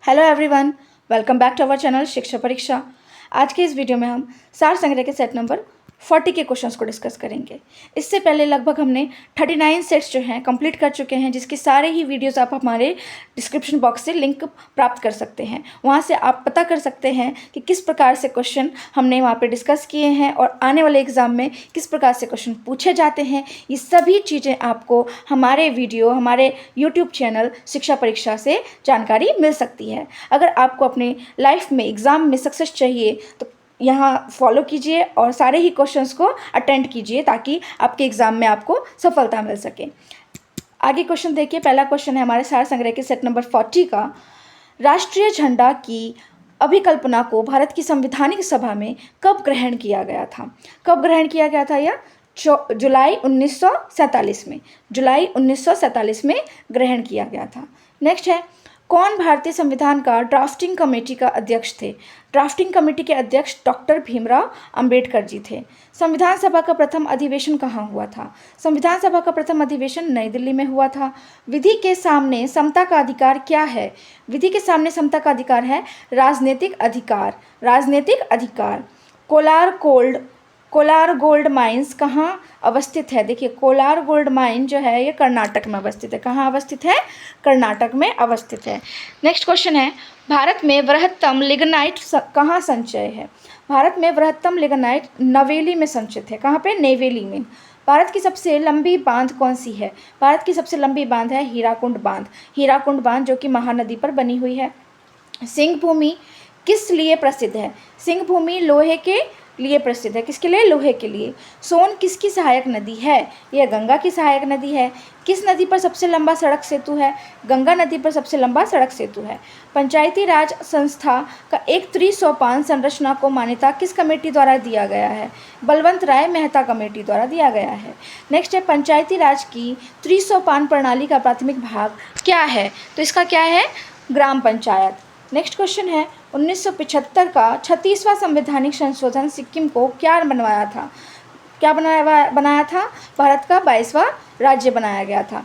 Hello everyone, welcome back to our channel Shiksha Pariksha. आज के इस वीडियो में हम सार संग्रह के सेट नंबर 40 के क्वेश्चंस को डिस्कस करेंगे। इससे पहले लगभग हमने 39 सेट्स जो हैं कंप्लीट कर चुके हैं, जिसके सारे ही वीडियोस आप हमारे डिस्क्रिप्शन बॉक्स से लिंक प्राप्त कर सकते हैं। वहां से आप पता कर सकते हैं कि किस प्रकार से क्वेश्चन हमने वहाँ पे डिस्कस किए हैं और आने वाले एग्ज़ाम में किस प्रकार से क्वेश्चन पूछे जाते हैं। ये सभी चीज़ें आपको हमारे यूट्यूब चैनल शिक्षा परीक्षा से जानकारी मिल सकती है। अगर आपको अपने लाइफ में एग्ज़ाम में सक्सेस चाहिए तो यहाँ फॉलो कीजिए और सारे ही क्वेश्चंस को अटेंड कीजिए ताकि आपके एग्ज़ाम में आपको सफलता मिल सके। आगे क्वेश्चन देखिए। पहला क्वेश्चन है हमारे सार संग्रह के सेट नंबर 40 का। राष्ट्रीय झंडा की अभिकल्पना को भारत की संवैधानिक सभा में कब ग्रहण किया गया था? कब ग्रहण किया गया था? यह जुलाई 1947 में, जुलाई 1947 में ग्रहण किया गया था। नेक्स्ट है, कौन भारतीय संविधान का ड्राफ्टिंग कमेटी का अध्यक्ष थे? ड्राफ्टिंग कमेटी के अध्यक्ष डॉक्टर भीमराव अंबेडकर जी थे। संविधान सभा का प्रथम अधिवेशन कहाँ हुआ था? संविधान सभा का प्रथम अधिवेशन नई दिल्ली में हुआ था। विधि के सामने समता का अधिकार क्या है? विधि के सामने समता का अधिकार है राजनीतिक अधिकार। राजनीतिक अधिकार। कोलार गोल्ड माइंस कहाँ अवस्थित है? देखिए, कोलार गोल्ड माइन जो है ये कर्नाटक में अवस्थित है। कहाँ अवस्थित है? कर्नाटक में अवस्थित है। नेक्स्ट क्वेश्चन है, भारत में वृहत्तम लिग्नाइट कहाँ संचय है? भारत में वृहत्तम लिग्नाइट नवेली में संचित है। कहाँ पे? नेवेली में। भारत की सबसे लंबी बांध कौन सी है? भारत की सबसे लंबी बांध है हीराकुंड बांध। हीराकुंड बांध जो कि महानदी पर बनी हुई है। सिंह भूमि किस लिए प्रसिद्ध है? सिंह भूमि लोहे के लिए प्रसिद्ध है। किसके लिए? लोहे के लिए। सोन किसकी सहायक नदी है? यह गंगा की सहायक नदी है। किस नदी पर सबसे लंबा सड़क सेतु है? गंगा नदी पर सबसे लंबा सड़क सेतु है। पंचायती राज संस्था का एक त्रिसोपान संरचना को मान्यता किस कमेटी द्वारा दिया गया है? बलवंत राय मेहता कमेटी द्वारा दिया गया है। नेक्स्ट है, पंचायती राज की त्रिसोपान प्रणाली का प्राथमिक भाग क्या है? तो इसका क्या है? ग्राम पंचायत। नेक्स्ट क्वेश्चन है, 1975 का 36वां संवैधानिक संशोधन सिक्किम को क्या बनवाया था? क्या बनाया था? भारत का 22वां राज्य बनाया गया था।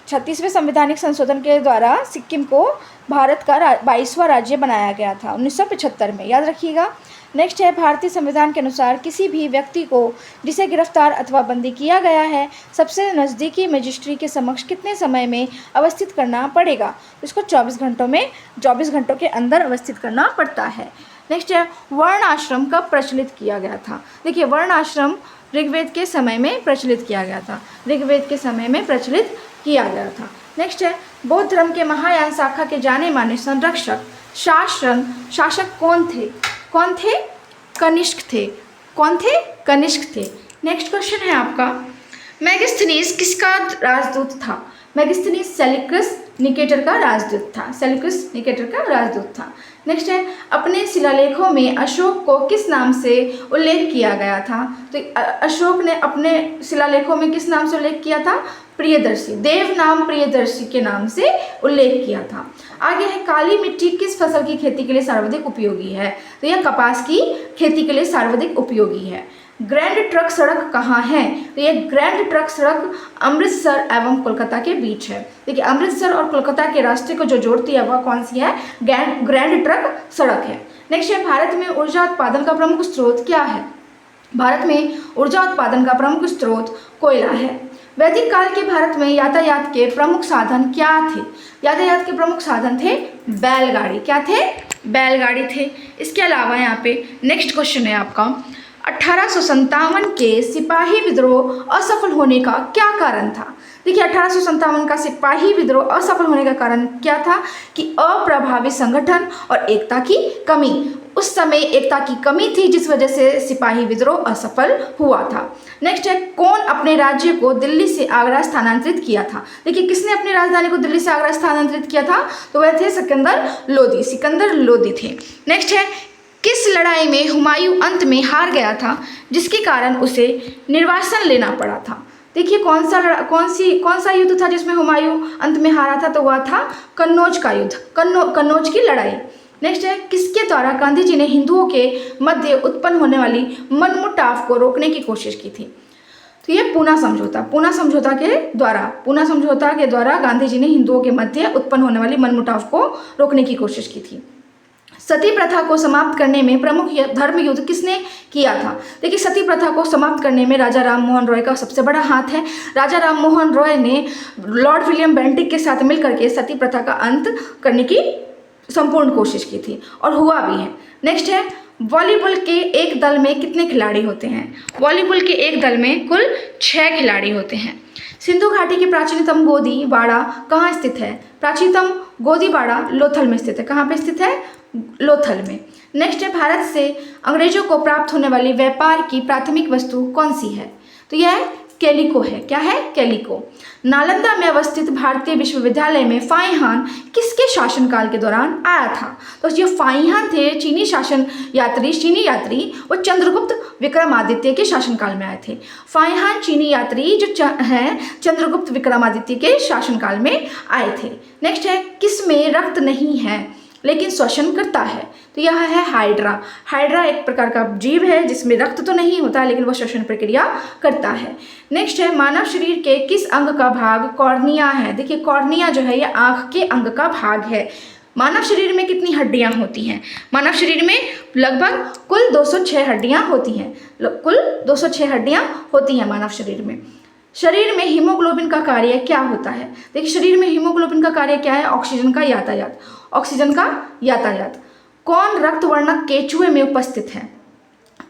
36वें संवैधानिक संशोधन के द्वारा सिक्किम को भारत का 22वां राज्य बनाया गया था 1975 में, याद रखिएगा। नेक्स्ट है, भारतीय संविधान के अनुसार किसी भी व्यक्ति को जिसे गिरफ्तार अथवा बंदी किया गया है सबसे नज़दीकी मजिस्ट्री के समक्ष कितने समय में अवस्थित करना पड़ेगा? इसको 24 घंटों के अंदर अवस्थित करना पड़ता है। नेक्स्ट है, वर्ण आश्रम कब प्रचलित किया गया था? देखिए, वर्ण आश्रम ऋग्वेद के समय में प्रचलित किया गया था। ऋग्वेद के समय में प्रचलित किया गया था। नेक्स्ट है, बौद्ध धर्म के महायान शाखा के जाने माने संरक्षक शासक कौन थे? कनिष्क थे। कौन थे? कनिष्क थे। नेक्स्ट क्वेश्चन है आपका, मेगास्थनीज किसका राजदूत था? मेगास्थनीज सेल्यूकस निकेटर का राजदूत था। सेल्यूकस निकेटर का राजदूत था। नेक्स्ट है, अपने शिलालेखों में अशोक को किस नाम से उल्लेख किया गया था? तो अशोक ने अपने शिलालेखों में किस नाम से उल्लेख किया था? प्रियदर्शी, देव नाम प्रियदर्शी के नाम से उल्लेख किया था। आगे है, काली मिट्टी किस फसल की खेती के लिए सर्वाधिक उपयोगी है? तो यह कपास की खेती के लिए सर्वाधिक उपयोगी है। ग्रैंड ट्रक सड़क कहाँ है? तो ये ग्रैंड ट्रक सड़क अमृतसर एवं कोलकाता के बीच है। देखिए, अमृतसर और कोलकाता के रास्ते को जो जोड़ती है वह कौन सी है? ग्रैंड ट्रक सड़क है। नेक्स्ट है, भारत में ऊर्जा उत्पादन का प्रमुख स्रोत क्या है? भारत में ऊर्जा उत्पादन का प्रमुख स्रोत कोयला है। वैदिक काल के भारत में यातायात के प्रमुख साधन क्या थे? यातायात के प्रमुख साधन थे बैलगाड़ी। क्या थे? बैलगाड़ी थे। इसके अलावा यहाँ पे नेक्स्ट क्वेश्चन है आपका, 1857 के सिपाही विद्रोह असफल होने का क्या कारण था? देखिए, 1857 का सिपाही विद्रोह असफल होने का कारण क्या था? कि अप्रभावी संगठन और एकता की कमी। उस समय एकता की कमी थी जिस वजह से सिपाही विद्रोह असफल हुआ था। नेक्स्ट है, कौन अपने राज्य को दिल्ली से आगरा स्थानांतरित किया था? देखिए, किसने अपनी राजधानी को दिल्ली से आगरा स्थानांतरित किया था? तो वह थे सिकंदर लोदी थे। नेक्स्ट है, किस लड़ाई में हुमायूं अंत में हार गया था जिसके कारण उसे निर्वासन लेना पड़ा था? देखिए, कौन सा युद्ध था जिसमें हुमायूं अंत में हारा था? तो वह था कन्नौज का युद्ध, कन्नौज की लड़ाई। नेक्स्ट है, किसके द्वारा गांधी जी ने हिंदुओं के मध्य उत्पन्न होने वाली मनमुटाव को रोकने की कोशिश की थी? तो ये पूना समझौता, पूना समझौता के द्वारा गांधी जी ने हिंदुओं के मध्य उत्पन्न होने वाली मनमुटाव को रोकने की कोशिश की थी। सती प्रथा को समाप्त करने में प्रमुख धर्म युद्ध किसने किया था? देखिए, सती प्रथा को समाप्त करने में राजा राम मोहन रॉय का सबसे बड़ा हाथ है। राजा राम मोहन रॉय ने लॉर्ड विलियम बेंटिक के साथ मिलकर के सती प्रथा का अंत करने की संपूर्ण कोशिश की थी और हुआ भी है। नेक्स्ट है, वॉलीबॉल के एक दल में कितने खिलाड़ी होते हैं? वॉलीबॉल के एक दल में कुल 6 खिलाड़ी होते हैं। सिंधु घाटी की प्राचीनतम गोदी बाड़ा कहाँ स्थित है? प्राचीनतम गोदी बाड़ा लोथल में स्थित है। कहाँ पे स्थित है? लोथल में। नेक्स्ट है, भारत से अंग्रेजों को प्राप्त होने वाली व्यापार की प्राथमिक वस्तु कौन सी है? तो यह कैलिको है। क्या है? कैलिको। नालंदा में अवस्थित भारतीय विश्वविद्यालय में फाइहान किसके शासनकाल के दौरान आया था? तो ये फाइहान थे चीनी यात्री वो चंद्रगुप्त विक्रमादित्य के शासनकाल में आए थे। फाइहान चीनी यात्री जो हैं चंद्रगुप्त विक्रमादित्य के शासनकाल में आए थे। नेक्स्ट है, किस में रक्त नहीं है लेकिन श्वसन करता है? तो यह है हाइड्रा। हाइड्रा एक प्रकार का जीव है जिसमें रक्त तो नहीं होता लेकिन वह श्वसन प्रक्रिया करता है। नेक्स्ट है, मानव शरीर के किस अंग का भाग कॉर्निया है? देखिए, कॉर्निया जो है यह आँख के अंग का भाग है। मानव शरीर में कितनी हड्डियां होती हैं? मानव शरीर में लगभग कुल 206 हड्डियां होती हैं। कुल 206 हड्डियां होती हैं मानव शरीर में। शरीर में हीमोग्लोबिन का कार्य क्या होता है? देखिए, शरीर में हीमोग्लोबिन का कार्य क्या है? ऑक्सीजन का यातायात। ऑक्सीजन का यातायात। कौन रक्तवर्णक केचुए में उपस्थित है?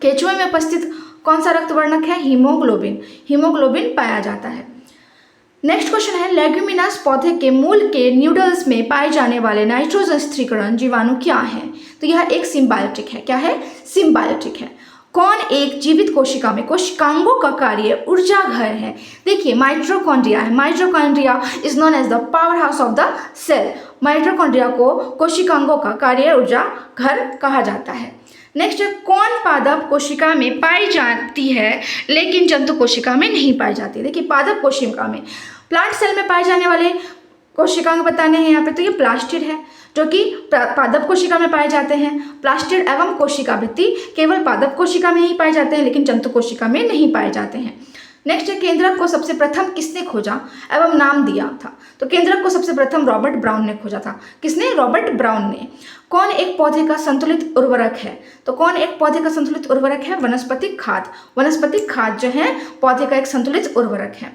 केचुए में उपस्थित कौन सा रक्तवर्णक है? हीमोग्लोबिन। हीमोग्लोबिन पाया जाता है। नेक्स्ट क्वेश्चन है, लेग्यूमिनस पौधे के मूल के न्यूडल्स में पाए जाने वाले नाइट्रोजन स्थिरीकरण जीवाणु क्या है? तो यह एक सिम्बायोटिक है। क्या है? सिम्बायोटिक है। कौन एक जीवित कोशिका में कोशिकांगों का कार्य ऊर्जा घर है? देखिए, माइटोकॉन्ड्रिया है। Mitochondria is known as the power house of the cell. Mitochondria को कोशिकांगों का कार्य ऊर्जा घर कहा जाता है। नेक्स्ट है, कौन पादप कोशिका में पाई जाती है लेकिन जंतु कोशिका में नहीं पाई जाती? देखिए, पादप कोशिका में, प्लांट सेल में पाए जाने वाले कोशिकांग बताने हैं यहाँ पे। तो ये प्लास्टिड है जो कि पादप कोशिका में पाए जाते हैं। प्लास्टिड एवं कोशिका भित्ति केवल पादप कोशिका में ही पाए जाते हैं लेकिन जंतु कोशिका में नहीं पाए जाते हैं। नेक्स्ट है, केंद्रक को सबसे प्रथम किसने खोजा एवं नाम दिया था? तो केंद्रक को सबसे प्रथम रॉबर्ट ब्राउन ने खोजा था। किसने? रॉबर्ट ब्राउन ने। कौन एक पौधे का संतुलित उर्वरक है? तो कौन एक पौधे का संतुलित उर्वरक है? वनस्पतिक खाद। वनस्पतिक खाद जो है पौधे का एक संतुलित उर्वरक है।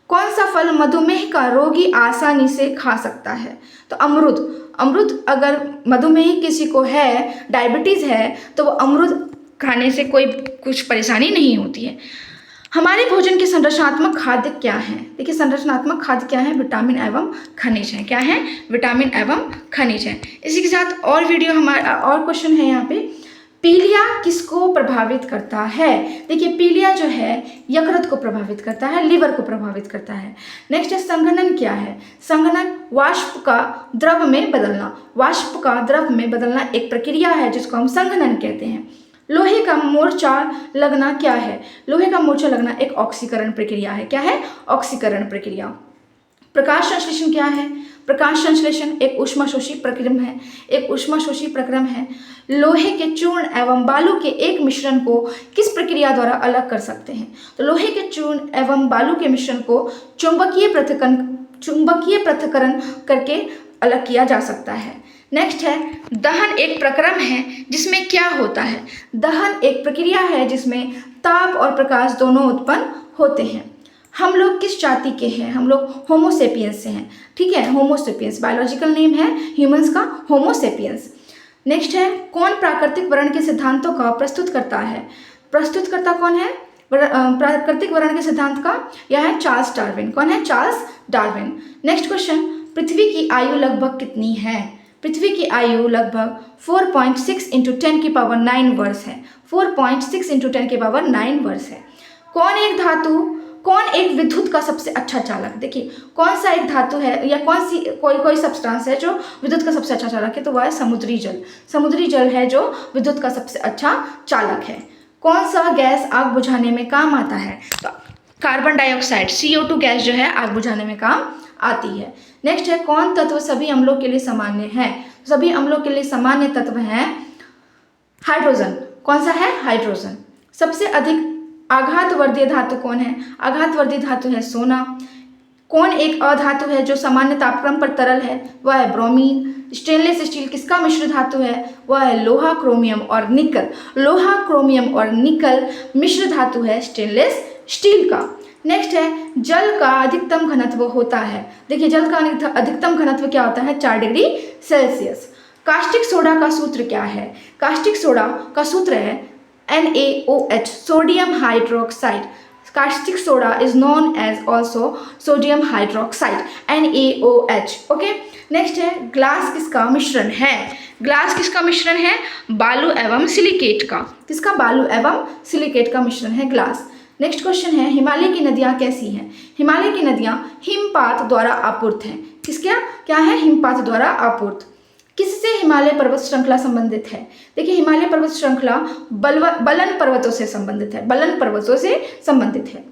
कौन सा फल मधुमेह का रोगी आसानी से खा सकता है? तो अमरूद। अमरूद, अगर मधुमेह किसी को है, डायबिटीज़ है, तो वो अमरूद खाने से कोई कुछ परेशानी नहीं होती है। हमारे भोजन के संरचनात्मक खाद्य क्या हैं? देखिए, संरचनात्मक खाद्य क्या है? विटामिन एवं खनिज हैं। क्या है? विटामिन एवं खनिज हैं। इसी के साथ और वीडियो हमारा और क्वेश्चन है यहाँ पे, पीलिया किसको प्रभावित करता है? देखिए, पीलिया जो है यकृत को प्रभावित करता है, लिवर को प्रभावित करता है। नेक्स्ट है, संघनन क्या है? संघनन वाष्प का द्रव में बदलना। वाष्प का द्रव में बदलना एक प्रक्रिया है जिसको हम संघनन कहते हैं। लोहे का मोर्चा लगना क्या है? लोहे का मोर्चा लगना एक ऑक्सीकरण प्रक्रिया है। क्या है? ऑक्सीकरण प्रक्रिया। प्रकाश संश्लेषण क्या है? प्रकाश संश्लेषण एक ऊष्माशोषी प्रक्रम है। एक ऊष्माशोषी प्रक्रम है। लोहे के चूर्ण एवं बालू के एक मिश्रण को किस प्रक्रिया द्वारा अलग कर सकते हैं? तो लोहे के चूर्ण एवं बालू के मिश्रण को चुंबकीय पृथक्करण करके अलग किया जा सकता है। नेक्स्ट है, दहन एक प्रक्रम है जिसमें क्या होता है? दहन एक प्रक्रिया है जिसमें ताप और प्रकाश दोनों उत्पन्न होते हैं। हम लोग किस जाति के हैं? हम लोग होमोसेपियंस से हैं। ठीक है, होमोसेपियंस बायोलॉजिकल नेम है ह्यूमंस का, होमोसेपियंस। नेक्स्ट है, कौन प्राकृतिक वर्ण के सिद्धांतों का प्रस्तुत करता है? प्रस्तुतकर्ता कौन है प्राकृतिक वर्ण के सिद्धांत का? यह है चार्ल्स डार्विन। कौन है? Charles Darwin. नेक्स्ट क्वेश्चन, पृथ्वी की आयु लगभग कितनी है? पृथ्वी की आयु लगभग 4.6 × 10⁹ वर्ष है। 4.6 × 10⁹ वर्ष है। कौन एक विद्युत का सबसे अच्छा चालक? देखिए, कौन सा एक धातु है या कौन सी कोई सब्सटेंस है जो विद्युत का सबसे अच्छा चालक है? तो वह है समुद्री जल। समुद्री जल है जो विद्युत का सबसे अच्छा चालक है। कौन सा गैस आग बुझाने में काम आता है? तो कार्बन डाइऑक्साइड, CO2 गैस जो है आग बुझाने में काम आती है। नेक्स्ट है, कौन तत्व सभी अम्लों के लिए सामान्य है? सभी अम्लों के लिए सामान्य तत्व है हाइड्रोजन। कौन सा है? हाइड्रोजन। सबसे अधिक आघातवर्धीय धातु कौन है? आघातवर्धीय धातु है सोना। कौन एक अधातु है जो सामान्य तापक्रम पर तरल है? वह है ब्रोमीन। स्टेनलेस स्टील किसका मिश्र धातु है? वह है लोहा, क्रोमियम और निकल। लोहा, क्रोमियम और निकल मिश्र धातु है स्टेनलेस स्टील का। नेक्स्ट है जल का अधिकतम घनत्व होता है। देखिए जल का अधिकतम घनत्व क्या होता है? 4 डिग्री सेल्सियस। कास्टिक सोडा का सूत्र क्या है? कास्टिक सोडा का सूत्र है NaOH, sodium hydroxide. Caustic soda is known as also sodium hydroxide, NaOH। Okay, next है ग्लास किसका मिश्रण है? ग्लास किसका मिश्रण है? बालू एवं सिलिकेट का। किसका? बालू एवं सिलिकेट का मिश्रण है ग्लास। नेक्स्ट क्वेश्चन है हिमालय की नदियाँ कैसी हैं? हिमालय की नदियाँ हिमपात द्वारा आपूर्त हैं। किसके क्या है? हिमपात द्वारा आपूर्त। किससे हिमालय पर्वत श्रृंखला संबंधित है? देखिए हिमालय पर्वत श्रृंखला बलन पर्वतों से संबंधित है। बलन पर्वतों से संबंधित है।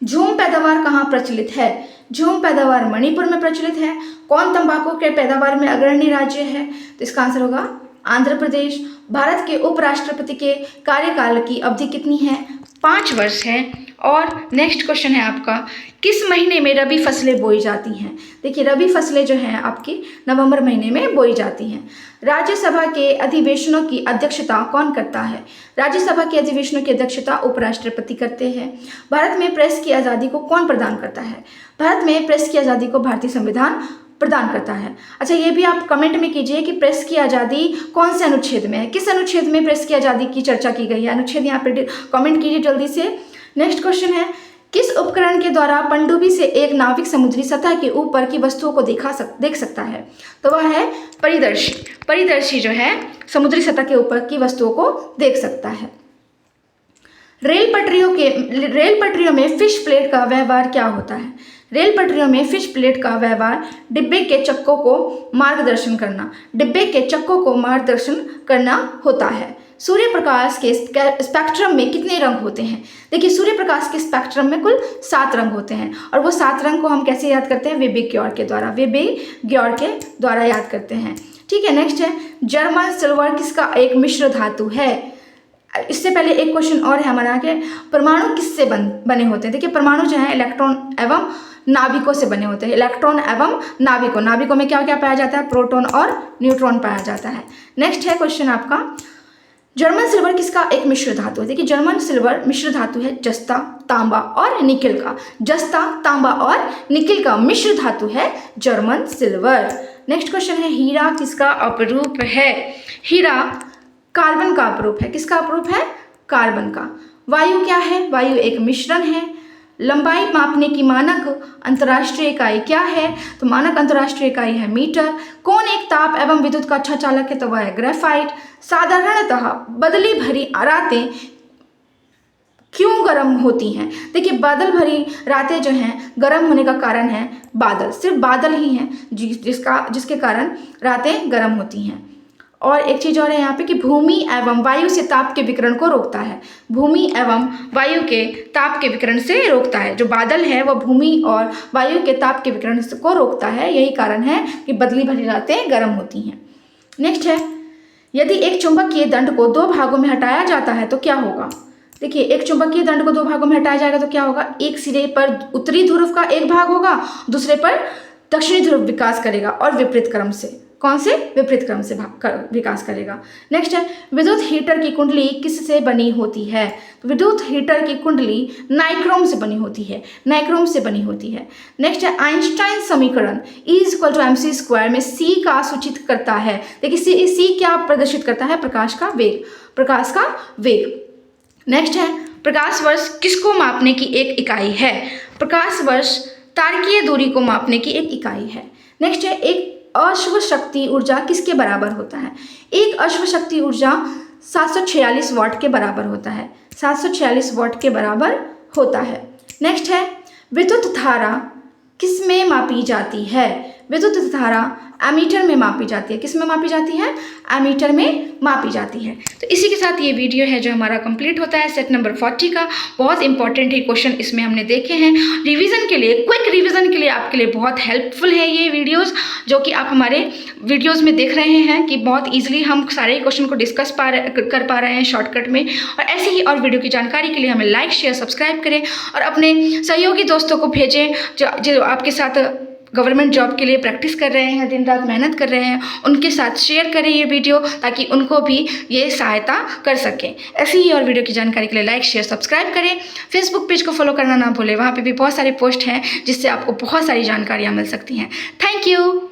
झूम पैदावार कहाँ प्रचलित है? झूम पैदावार मणिपुर में प्रचलित है। कौन तंबाकू के पैदावार में अग्रणी राज्य है? तो इसका आंसर होगा आंध्र प्रदेश। भारत के उपराष्ट्रपति के कार्यकाल की अवधि कितनी है? 5 वर्ष है। और नेक्स्ट क्वेश्चन है आपका किस महीने में रबी फसलें बोई जाती हैं? देखिए रबी फसलें जो हैं आपकी नवंबर महीने में बोई जाती हैं। राज्यसभा के अधिवेशनों की अध्यक्षता कौन करता है? राज्यसभा के अधिवेशनों की अध्यक्षता उपराष्ट्रपति करते हैं। भारत में प्रेस की आज़ादी को कौन प्रदान करता है? भारत में प्रेस की आज़ादी को भारतीय संविधान प्रदान करता है। अच्छा ये भी आप कमेंट में कीजिए कि प्रेस की आज़ादी कौन से अनुच्छेद में है? किस अनुच्छेद में प्रेस की आज़ादी की चर्चा की गई है? अनुच्छेद यहाँ पे कमेंट कीजिए जल्दी से। नेक्स्ट क्वेश्चन है किस उपकरण के द्वारा पनडुब्बी से एक नाविक समुद्री सतह के ऊपर की वस्तुओं को देख सकता है? तो वह है परिदर्शी। परिदर्शी जो है समुद्री सतह के ऊपर की वस्तुओं को देख सकता है। रेल पटरियों में फिश प्लेट का व्यवहार क्या होता है? रेल पटरियों में फिश प्लेट का व्यवहार डिब्बे के चक्कों को मार्गदर्शन करना होता है। सूर्य प्रकाश के स्पेक्ट्रम में कितने रंग होते हैं? देखिए सूर्य प्रकाश के स्पेक्ट्रम में कुल 7 रंग होते हैं और वो 7 रंग को हम कैसे याद करते हैं? वेबेग्योर के द्वारा याद करते हैं। ठीक है, नेक्स्ट है जर्मन सिल्वर किसका एक मिश्र धातु है? इससे पहले एक क्वेश्चन और है हमारा आगे, परमाणु किससे बने होते हैं? देखिए परमाणु जो है इलेक्ट्रॉन एवं नाभिकों से बने होते हैं। इलेक्ट्रॉन एवं नाभिकों में क्या क्या पाया जाता है? प्रोटॉन और न्यूट्रॉन पाया जाता है। नेक्स्ट है क्वेश्चन आपका जर्मन सिल्वर किसका एक मिश्र धातु है? देखिए जर्मन सिल्वर मिश्र धातु है जस्ता, तांबा और निकिल का। जस्ता, तांबा और निकिल का मिश्र धातु है जर्मन सिल्वर। नेक्स्ट क्वेश्चन है हीरा किसका अपरूप है? हीरा कार्बन का अपरूप है। किसका अपरूप है? कार्बन का। वायु क्या है? वायु एक मिश्रण है। लंबाई मापने की मानक अंतर्राष्ट्रीय इकाई क्या है? तो मानक अंतर्राष्ट्रीय इकाई है मीटर। कौन एक ताप एवं विद्युत का अच्छा चालक है? तो वह है ग्रेफाइट। साधारणतः बदली भरी रातें क्यों गर्म होती हैं? देखिए बादल भरी रातें जो हैं गर्म होने का कारण है बादल, सिर्फ बादल ही हैं जिसके कारण रातें गर्म होती हैं। और एक चीज़ और है यहाँ पे कि भूमि एवं वायु से ताप के विकिरण को रोकता है। भूमि एवं वायु के ताप के विकिरण से रोकता है। जो बादल है वह भूमि और वायु के ताप के विकिरण को रोकता है। यही कारण है कि बदली भरी रातें गर्म होती हैं। नेक्स्ट है यदि एक चुंबकीय दंड को 2 भागों में हटाया जाता है तो क्या होगा? देखिए एक चुंबकीय दंड को 2 भागों में हटाया जाएगा तो क्या होगा? एक सिरे पर उत्तरी ध्रुव का एक भाग होगा, दूसरे पर दक्षिणी ध्रुव विकास करेगा और विपरीत क्रम से। कौन से? विपरीत क्रम से विकास करेगा। नेक्स्ट है विद्युत हीटर की कुंडली किससे बनी होती है? तो विद्युत हीटर की कुंडली नाइक्रोम से बनी होती है। नाइक्रोम से बनी होती है। नेक्स्ट है आइंस्टाइन समीकरण E=mc² में c का सूचित करता है। देखिए c क्या प्रदर्शित करता है? प्रकाश का वेग। नेक्स्ट है प्रकाश वर्ष किसको मापने की एक इकाई है? प्रकाश वर्ष तारकीय दूरी को मापने की एक इकाई है। नेक्स्ट है एक अश्व शक्ति ऊर्जा किसके बराबर होता है? एक अश्व शक्ति ऊर्जा 746 वाट के बराबर होता है। 746 वाट के बराबर होता है। नेक्स्ट है विद्युत धारा किस में मापी जाती है? विद्युत धारा एमीटर में मापी जाती है। किस में मापी जाती है? एमीटर में मापी जाती है। तो इसी के साथ ये वीडियो है जो हमारा कंप्लीट होता है सेट नंबर 40 का। बहुत इंपॉर्टेंट ही क्वेश्चन इसमें हमने देखे हैं। रिवीजन के लिए, क्विक रिवीजन के लिए आपके लिए बहुत हेल्पफुल है ये वीडियोस, जो कि आप हमारे वीडियोस में देख रहे हैं कि बहुत ईजिली हम सारे क्वेश्चन को डिस्कस कर पा रहे हैं शॉर्टकट में। और ऐसे ही और वीडियो की जानकारी के लिए हमें लाइक शेयर सब्सक्राइब करें और अपने सहयोगी दोस्तों को भेजें जो आपके साथ गवर्नमेंट जॉब के लिए प्रैक्टिस कर रहे हैं, दिन रात मेहनत कर रहे हैं। उनके साथ शेयर करें ये वीडियो ताकि उनको भी ये सहायता कर सकें। ऐसी ही और वीडियो की जानकारी के लिए लाइक शेयर सब्सक्राइब करें। फेसबुक पेज को फॉलो करना ना भूलें, वहाँ पे भी बहुत सारे पोस्ट हैं जिससे आपको बहुत सारी जानकारियाँ मिल सकती हैं। Thank you.